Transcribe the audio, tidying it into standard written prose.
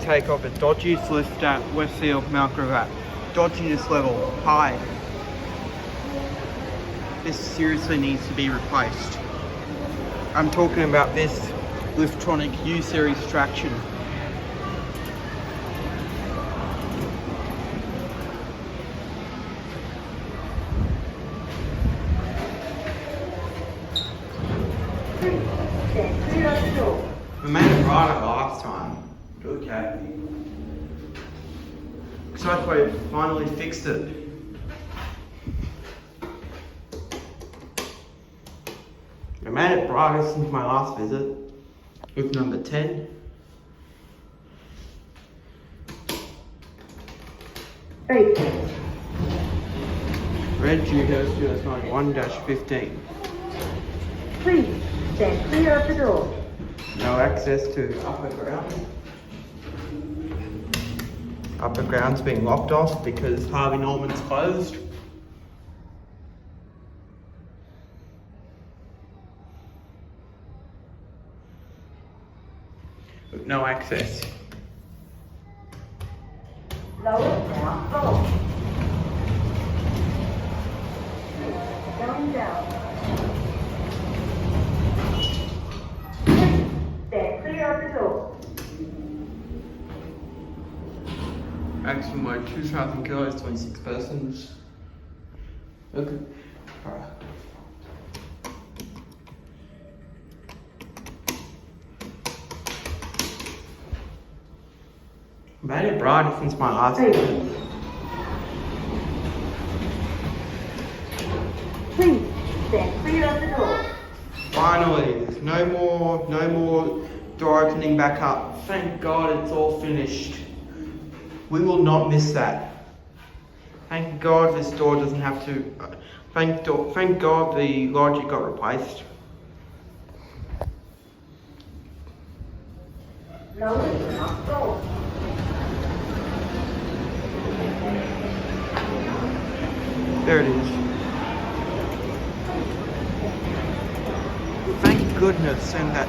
take off a dodgiest lift at Westfield Mt Gravatt. Dodginess level, high. This seriously needs to be replaced. I'm talking about this Liftronic U-Series Traction. We made it right last time. Okay. Looks like we finally fixed it. We made it brighter since my last visit with number 10. Red Dewhurst Unassigned 1-15. Please stand clear of the door. No access to upper ground. Upper ground's being locked off because Harvey Norman's closed. With no access. Lower ground floor. Going down. Stand clear of the door. Maximum weight 2,000 kilos, 26 persons. Okay. Alright. Made it brighter since my last visit. Please stand clear of the door. Finally, there's no more door opening back up. Thank God it's all finished. We will not miss that. Thank God this door doesn't have to. Thank God the logic got replaced. Lower ground floor. There it is. Thank goodness, and that's